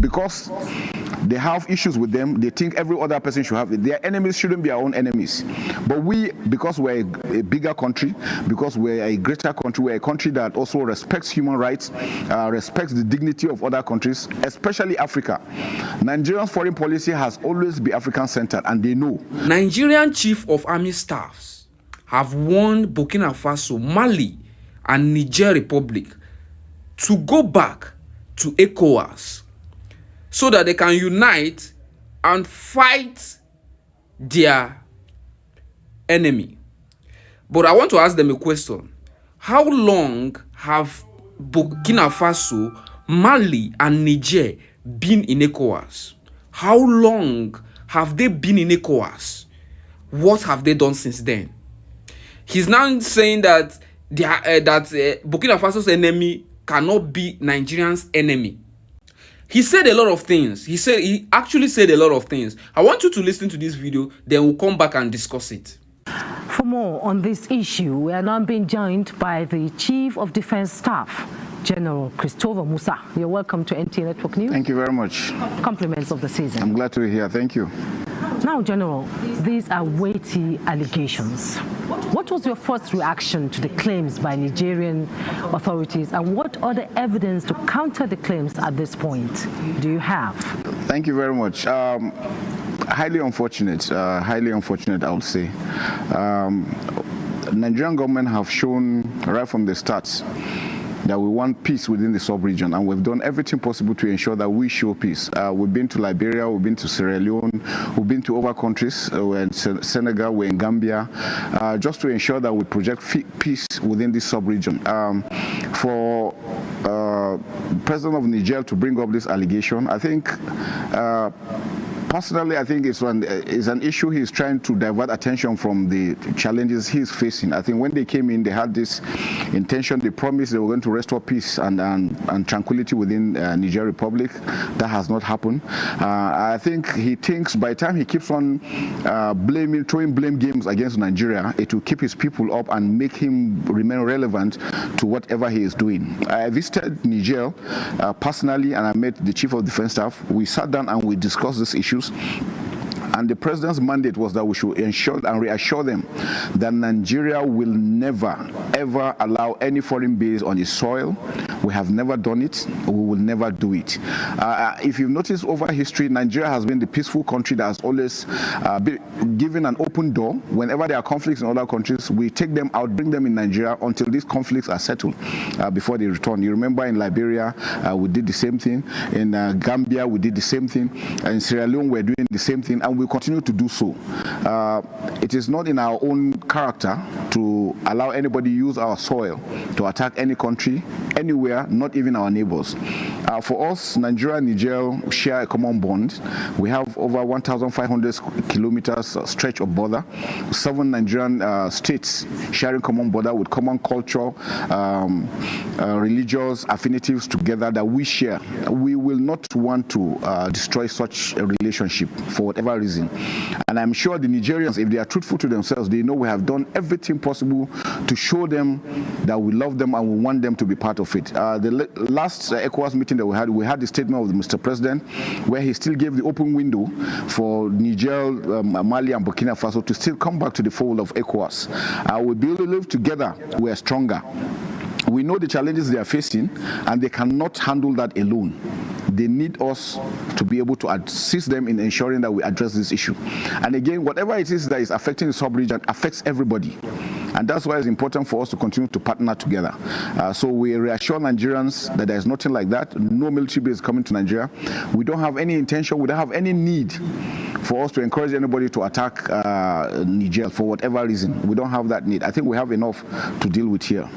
because they have issues with them, they think every other person should have it. Their enemies shouldn't be our own enemies. But we, because we're a bigger country, because we're a greater country, we're a country that also respects human rights, respects the dignity of other countries, especially Africa. Nigeria's foreign policy has always been African-centered, and they know. Nigerian Chief of Army staffs have warned Burkina Faso, Mali, and Niger Republic to go back to ECOWAS so that they can unite and fight their enemy. But I want to ask them a question. How long have Burkina Faso, Mali, and Niger been in ECOWAS? How long have they been in ECOWAS? What have they done since then? He's now saying that Burkina Faso's enemy cannot be Nigerian's enemy. He said a lot of things. He actually said a lot of things. I want you to listen to this video, then we'll come back and discuss it. For more on this issue, we are now being joined by the Chief of Defense Staff, General Christopher Musa. You're welcome to NT Network News. Thank you very much. Compliments of the season. I'm glad to be here. Thank you. Now, General, these are weighty allegations. What was your first reaction to the claims by Nigerian authorities, and what other evidence to counter the claims at this point do you have? Thank you very much. Highly unfortunate, I would say. Nigerian government have shown right from the start that we want peace within the sub-region, and we've done everything possible to ensure that we show peace. We've been to Liberia, we've been to Sierra Leone, we've been to other countries, we're in Senegal, we're in Gambia, just to ensure that we project peace within this sub-region. For President of Niger to bring up this allegation, I think personally, I think it's an issue he's trying to divert attention from the challenges he's facing. I think when they came in, they had this intention, they promised they were going to restore peace and tranquility within Niger Republic. That has not happened. I think he thinks by the time he keeps on throwing blame games against Nigeria, it will keep his people up and make him remain relevant to whatever he is doing. I visited Niger personally, and I met the Chief of Defense Staff. We sat down and we discussed these issues. And the president's mandate was that we should ensure and reassure them that Nigeria will never, ever allow any foreign base on its soil. We have never done it. We will never do it. If you've noticed over history, Nigeria has been the peaceful country that has always been given an open door. Whenever there are conflicts in other countries, we take them out, bring them in Nigeria until these conflicts are settled before they return. You remember in Liberia, we did the same thing. In Gambia, we did the same thing. In Sierra Leone, we're doing the same thing, and we continue to do so. It is not in our own character to allow anybody use our soil to attack any country, anywhere, not even our neighbors. For us, Nigeria and Niger share a common bond. We have over 1,500 kilometers stretch of border, 7 Nigerian states sharing common border with common culture, religious affinities together that we share. We will not want to destroy such a relationship for whatever reason. And I'm sure the Nigerians, if they are truthful to themselves, they know we have done everything possible to show them that we love them and we want them to be part of it. The last ECOWAS meeting that we had the statement of Mr. President, where he still gave the open window for Niger, Mali, and Burkina Faso to still come back to the fold of ECOWAS. We believe together we are stronger. We know the challenges they are facing, and they cannot handle that alone. They need us to be able to assist them in ensuring that we address this issue. And again, whatever it is that is affecting the sub-region affects everybody. And that's why it's important for us to continue to partner together. So we reassure Nigerians that there is nothing like that. No military base coming to Nigeria. We don't have any intention, we don't have any need for us to encourage anybody to attack Niger for whatever reason. We don't have that need. I think we have enough to deal with here.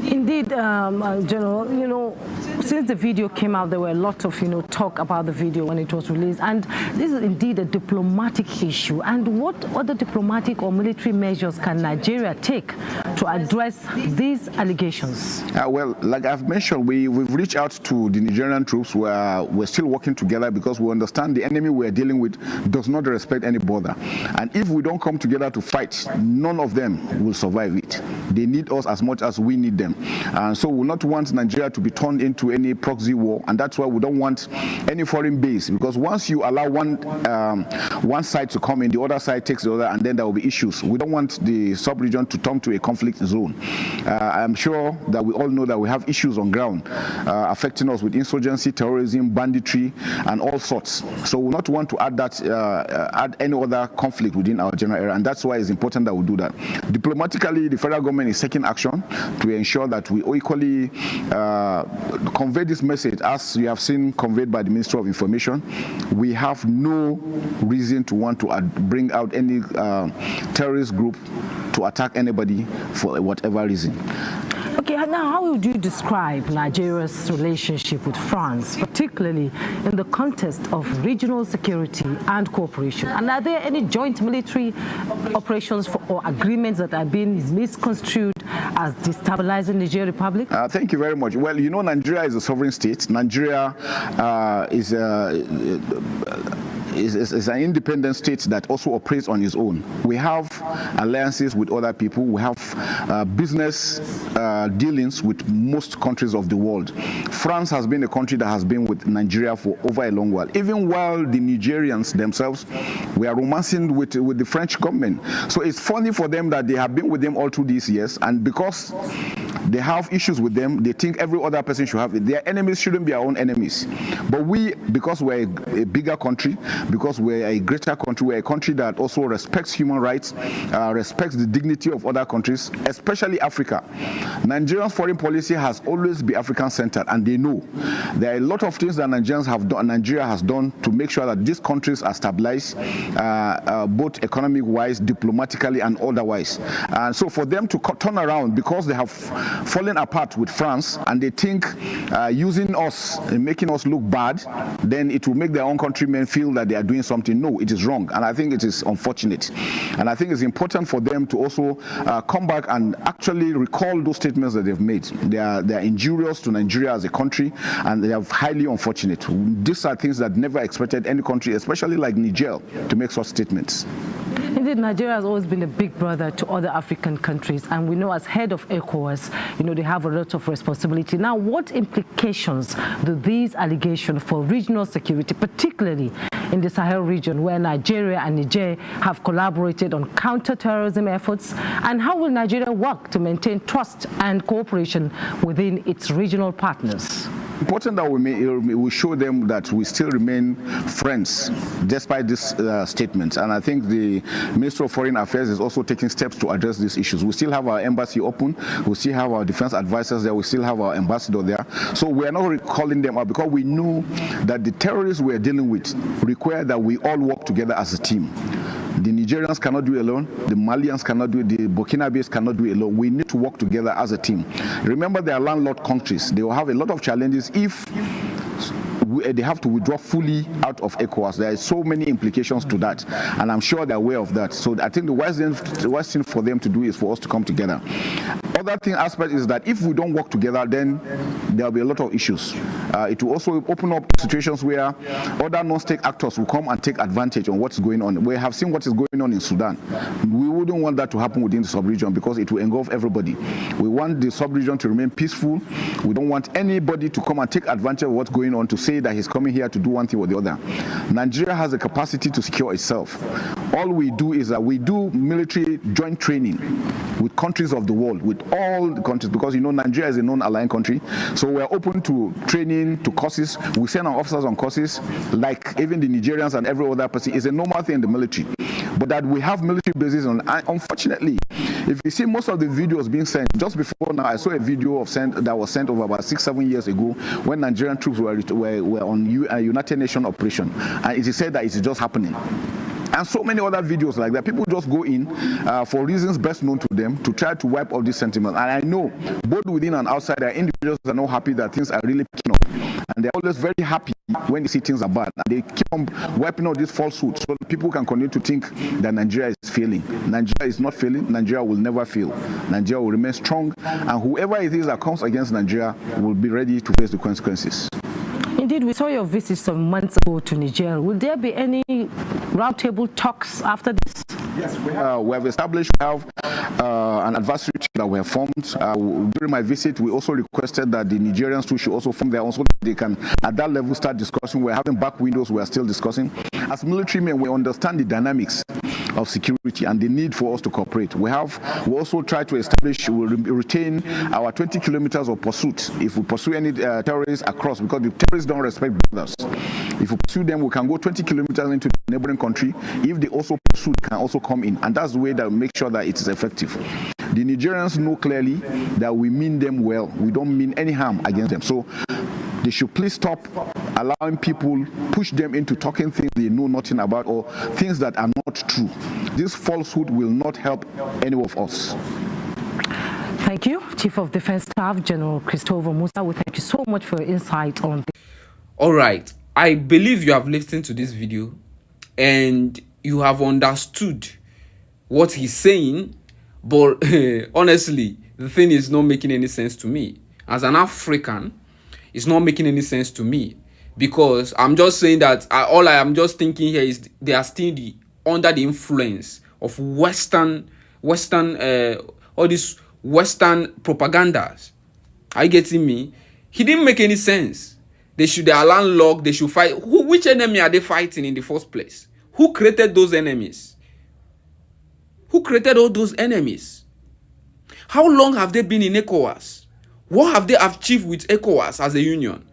Indeed, General, since the video came out, there were a lot of, talk about the video when it was released. And this is indeed a diplomatic issue. And what other diplomatic or military measures can Nigeria take to address these allegations? Well, like I've mentioned, we've reached out to the Nigerian troops. We're still working together because we understand the enemy we're dealing with does not respect any border. And if we don't come together to fight, none of them will survive it. They need us as much as we need them. And so we will not want Nigeria to be turned into to any proxy war, and that's why we don't want any foreign base, because once you allow one side to come in, the other side takes the other, and then there will be issues. We don't want the sub-region to turn to a conflict zone. I'm sure that we all know that we have issues on ground affecting us with insurgency, terrorism, banditry, and all sorts. So we not want to add that, add any other conflict within our general area, and that's why it's important that we do that. Diplomatically, the federal government is taking action to ensure that we equally convey this message, as you have seen conveyed by the Minister of Information. We have no reason to want to bring out any terrorist group to attack anybody for whatever reason. Okay, now how would you describe Nigeria's relationship with France, particularly in the context of regional security and cooperation? And are there any joint military operations or agreements that are being misconstrued as destabilizing Niger Republic? Thank you very much. Well, you know, Nigeria is a sovereign state. Nigeria is an independent state that also operates on its own. We have alliances with other people. We have business dealings with most countries of the world. France has been a country that has been with Nigeria for over a long while. Even while the Nigerians themselves were romancing with the French government. So it's funny for them that they have been with them all through these years, and because they have issues with them, they think every other person should have it. Their enemies shouldn't be our own enemies. But we, because we're a bigger country, because we're a greater country, we're a country that also respects human rights, respects the dignity of other countries, especially Africa. Nigeria's foreign policy has always been African-centered, and they know there are a lot of things that Nigeria has done to make sure that these countries are stabilized, both economic-wise, diplomatically, and otherwise. And so for them to turn around, because they have fallen apart with France, and they think using us and making us look bad, then it will make their own countrymen feel that they are doing something. No, it is wrong, and I think it is unfortunate. And I think it's important for them to also come back and actually recall those statements that they've made. They are injurious to Nigeria as a country, and they are highly unfortunate. These are things that never expected any country, especially like Niger, to make such statements. Indeed, Nigeria has always been a big brother to other African countries, and we know as head of ECOWAS, you know, they have a lot of responsibility. Now, what implications do these allegations for regional security, particularly in the Sahel region, where Nigeria and Niger have collaborated on counter-terrorism efforts, and how will Nigeria work to maintain trust and cooperation within its regional partners? Important that we show them that we still remain friends despite this statement, and I think the Minister of Foreign Affairs is also taking steps to address these issues. We still have our embassy open, we still have our defense advisors there, we still have our ambassador there, so we are not calling them out, because we know that the terrorists we are dealing with require that we all work together as a team. The Nigerians cannot do it alone, the Malians cannot do it, the Burkinabes cannot do it alone. We need to work together as a team. Remember, they are landlocked countries. They will have a lot of challenges if they have to withdraw fully out of ECOWAS. There are so many implications to that, and I'm sure they're aware of that. So I think the wise thing for them to do is for us to come together. Other aspect is that if we don't work together, then there will be a lot of issues. It will also open up situations where other non-state actors will come and take advantage on what's going on. We have seen what is going on in Sudan. We wouldn't want that to happen within the sub-region, because it will engulf everybody. We want the sub-region to remain peaceful. We don't want anybody to come and take advantage of what's going on to say that he's coming here to do one thing or the other. Nigeria has the capacity to secure itself. All we do is that we do military joint training with countries of the world, with all the countries, because you know Nigeria is a non-aligned country. So we're open to training, to courses. We send our officers on courses, like even the Nigerians and every other person. It's a normal thing in the military. But that we have military bases on, unfortunately, if you see most of the videos being sent, just before now, I saw a video that was sent over about 6-7 years ago when Nigerian troops were on a United Nations operation, and it is said that it is just happening. And so many other videos like that. People just go in for reasons best known to them to try to wipe out this sentiment. And I know both within and outside, there are individuals that are not happy that things are really picking up. And they're always very happy when they see things are bad. And they keep on wiping out this falsehood so that people can continue to think that Nigeria is failing. Nigeria is not failing. Nigeria will never fail. Nigeria will remain strong. And whoever it is that comes against Nigeria will be ready to face the consequences. Indeed, we saw your visit some months ago to Niger. Will there be any roundtable talks after this? Yes, we have established, we have an advisory team that we have formed. During my visit, we also requested that the Nigerians too should also form their own so that they can, at that level, start discussing. We're having back windows, we are still discussing. As military men, we understand the dynamics of security and the need for us to cooperate. We also try to establish, we retain our 20 kilometers of pursuit if we pursue any terrorists across, because the terrorists don't respect borders. If we pursue them, we can go 20 kilometers into the neighboring country. If they also pursue, they can also come in, and that's the way that we make sure that it is effective. The Nigerians know clearly that we mean them well. We don't mean any harm against them. So they should please stop allowing people, push them into talking things they know nothing about or things that are not true. This falsehood will not help any of us. Thank you, Chief of Defense Staff, General Christopher Musa. We thank you so much for your insight on this. All right, I believe you have listened to this video and you have understood what he's saying, but honestly, the thing is not making any sense to me. As an African, it's not making any sense to me, because I'm just saying that all I am just thinking here is they are still under the influence of Western all these Western propagandas. Are you getting me? He didn't make any sense. They are landlocked. They should fight. Which enemy are they fighting in the first place? Who created those enemies? Who created all those enemies? How long have they been in ECOWAS? What have they achieved with ECOWAS as a union?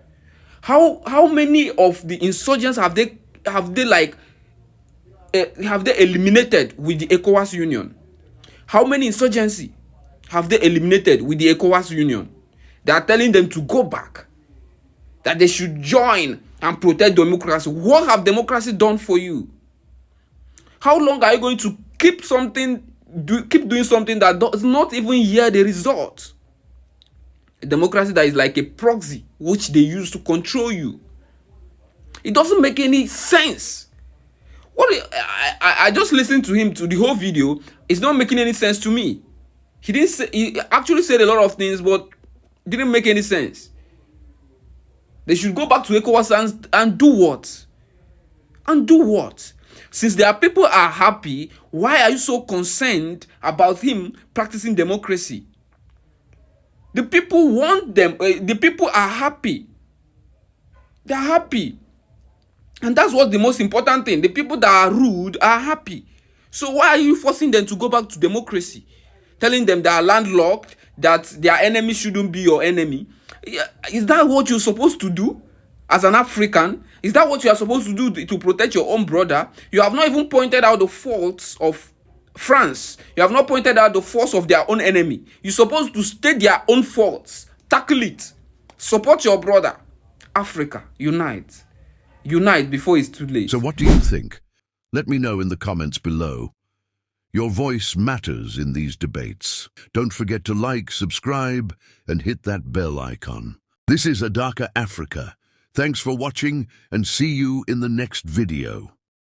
How many of the insurgents have they eliminated with the ECOWAS union? How many insurgency have they eliminated with the ECOWAS union? They are telling them to go back, that they should join and protect democracy. What have democracy done for you? How long are you going to keep doing something that does not even yield the result? A democracy that is like a proxy which they use to control you. It doesn't make any sense. I just listened to him to the whole video. It's not making any sense to me. He actually said a lot of things, but didn't make any sense. They should go back to ECOWAS and do what? And do what? Since their people are happy, why are you so concerned about him practicing democracy? The people want them. The people are happy. They're happy. And that's what the most important thing. The people that are rude are happy. So why are you forcing them to go back to democracy? Telling them they are landlocked, that their enemy shouldn't be your enemy. Is that what you're supposed to do as an African? Is that what you are supposed to do to protect your own brother? You have not even pointed out the faults of France. You have not pointed out the faults of their own enemy. You're supposed to state their own faults. Tackle it. Support your brother. Africa, unite. Unite before it's too late. So what do you think? Let me know in the comments below. Your voice matters in these debates. Don't forget to like, subscribe, and hit that bell icon. This is Adaka Africa. Thanks for watching, and see you in the next video.